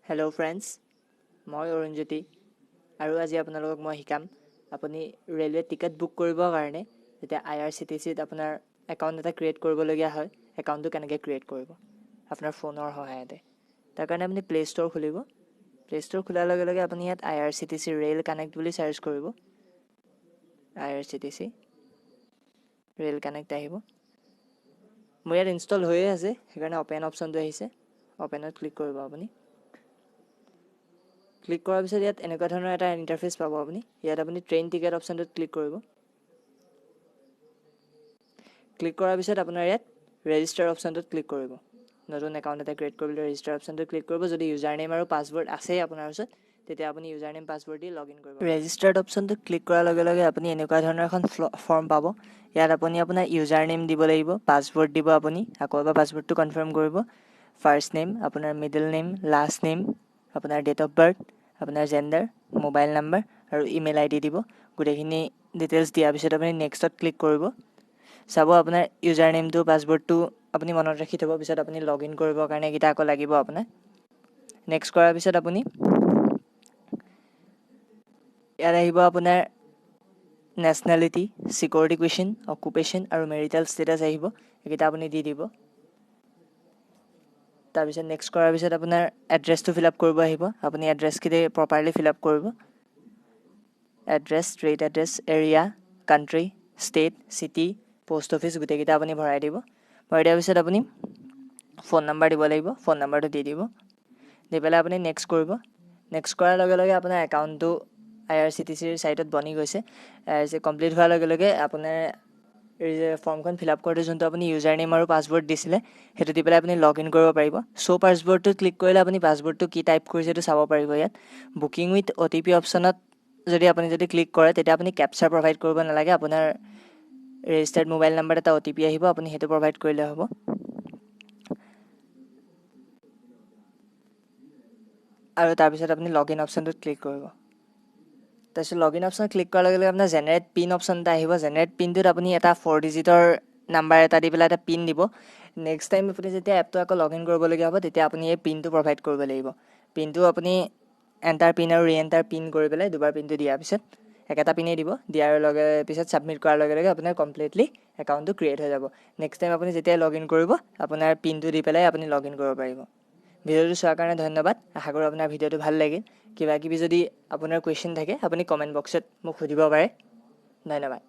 Hello friends, মই অৰুণজ্যোতি আৰু আজি আপোনালোকক মই শিকাম আপুনি ৰেলৱে টিকেট বুক কৰিবৰ কাৰণে যেতিয়া IRCTCত আপোনাৰ একাউণ্ট এটা ক্ৰিয়েট কৰিবলগীয়া হয় একাউণ্টটো কেনেকৈ ক্ৰিয়েট কৰিব আপোনাৰ ফোনৰ সহায়তে। তাৰ কাৰণে আপুনি প্লে ষ্ট'ৰ খুলিব। প্লে ষ্ট'ৰ খোলাৰ লগে লগে আপুনি ইয়াত IRCTC ৰেল কানেক্ট বুলি চাৰ্চ কৰিব। IRCTC ৰেল কানেক্ট আহিব। মোৰ ইয়াত ইনষ্টল হৈয়ে আছে, সেইকাৰণে অপেন অপশ্যনটো আহিছে। অপেনত ক্লিক কৰিব আপুনি। ক্লিক কৰাৰ পিছত ইয়াত এনেকুৱা ধৰণৰ এটা ইণ্টাৰফেচ পাব আপুনি। ইয়াত আপুনি ট্ৰেইন টিকেট অপশ্যনটোত ক্লিক কৰিব। ক্লিক কৰাৰ পিছত আপোনাৰ ইয়াত ৰেজিষ্টাৰ অপশ্যনটোত ক্লিক কৰিব। নতুন একাউণ্ট এটা ক্ৰিয়েট কৰিবলৈ ৰেজিষ্টাৰ অপশ্যনটোত ক্লিক কৰিব। যদি ইউজাৰ নেম আৰু পাছৱৰ্ড আছেই আপোনাৰ ওচৰত, তেতিয়া আপুনি user name password the log in কৰিব। ৰেজিষ্টাৰ্ড অপশ্যনটোত ক্লিক কৰাৰ লগে লগে আপুনি এনেকুৱা ধৰণৰ এখন ফৰ্ম পাব। ইয়াত আপুনি আপোনাৰ ইউজাৰ নেম দিব লাগিব, পাছৱৰ্ড দিব আপুনি, আকৌ এবাৰ পাছৱৰ্ডটো কনফাৰ্ম কৰিব। ফাৰ্ষ্ট নেম, আপোনাৰ মিডল নেম, লাষ্ট নেম, আপোনাৰ ডেট অফ বাৰ্থ, আপোনাৰ জেণ্ডাৰ, মোবাইল নাম্বাৰ আৰু ইমেইল ID দিব। গোটেইখিনি ডিটেইলছ দিয়াৰ পিছত আপুনি নেক্সটত ক্লিক কৰিব। চাব আপোনাৰ ইউজাৰ নেমটো পাছৱৰ্ডটো আপুনি মনত ৰাখি থ'ব, পিছত আপুনি লগ ইন কৰিবৰ কাৰণে এইকেইটা আকৌ লাগিব আপোনাক। নেক্সট কৰাৰ পিছত আপুনি ইয়াত আহিব আপোনাৰ নেশ্যনেলিটি, ছিকিউৰিটি কুৱেশ্যন, অকুপেশ্যন আৰু মেৰিটেল ষ্টেটাছ আহিব। এইকেইটা আপুনি দি দিব। তাৰপিছত নেক্সট কৰাৰ পিছত আপোনাৰ এড্ৰেছটো ফিল আপ কৰিব আহিব। আপুনি এড্ৰেছখিনি প্ৰপাৰলি ফিল আপ কৰিব। Address, street address, area, country, state, city, post office গোটেইকেইটা আপুনি ভৰাই দিব। ভৰাই দিয়াৰ পিছত আপুনি ফোন নাম্বাৰ দিব লাগিব। ফোন নাম্বাৰটো দি দিব। দি পেলাই আপুনি নেক্সট কৰিব। নেক্সট কৰাৰ লগে লগে আপোনাৰ একাউণ্টটো IRCTCৰ ছাইটত বনি গৈছে। কমপ্লিট হোৱাৰ লগে লগে আপোনাৰ ফৰ্মখন ফিল আপ কৰোঁতে যোনটো আপুনি ইউজাৰ নেম আৰু পাছৱৰ্ড দিছিলে, সেইটো দি পেলাই আপুনি লগ ইন কৰিব পাৰিব। শ্ব' পাছৱৰ্ডটো ক্লিক কৰিলে আপুনি পাছৱৰ্ডটো কি টাইপ কৰিছে সেইটো চাব পাৰিব। ইয়াত বুকিং উইথ OTP অপশ্যনত আপুনি যদি ক্লিক কৰে, তেতিয়া আপুনি কেপচাৰ প্ৰভাইড কৰিব নালাগে। আপোনাৰ ৰেজিষ্টাৰ্ড মোবাইল নাম্বাৰ এটা OTP আহিব, আপুনি সেইটো প্ৰভাইড কৰিলে হ'ব। আৰু তাৰপিছত আপুনি লগ ইন অপশ্যনটোত ক্লিক কৰিব। তাৰপিছত লগ ইন অপশ্যনত ক্লিক কৰাৰ লগে লগে আপোনাৰ জেনেৰেট পিন অপশ্যন এটা আহিব। জেনেৰেট পিনটোত আপুনি এটা 4 ডিজিটৰ নাম্বাৰ এটা দি পেলাই এটা পিন দিব। নেক্সট টাইম আপুনি যেতিয়া এপটো আকৌ লগ ইন কৰিবলগীয়া হ'ব, তেতিয়া আপুনি এই পিনটো প্ৰভাইড কৰিব লাগিব। পিনটো আপুনি এণ্টাৰ পিন আৰু ৰি এণ্টাৰ পিন কৰি পেলাই দুবাৰ পিনটো দিয়াৰ পিছত একেটা পিনেই দিব। দিয়াৰ লগে পিছত ছাবমিট কৰাৰ লগে লগে আপোনাৰ কমপ্লিটলি একাউণ্টটো ক্ৰিয়েট হৈ যাব। নেক্সট টাইম আপুনি যেতিয়া লগ ইন কৰিব, আপোনাৰ পিনটো দি পেলাই আপুনি লগ ইন কৰিব পাৰিব। ভিডিঅ'টো চোৱাৰ কাৰণে ধন্যবাদ। আশা কৰোঁ আপোনাৰ ভিডিঅ'টো ভাল লাগিল। কিবা কিবি যদি আপোনাৰ কুৱেশ্যন থাকে, আপুনি কমেণ্ট বক্সত মোক সুধিব পাৰে। ধন্যবাদ।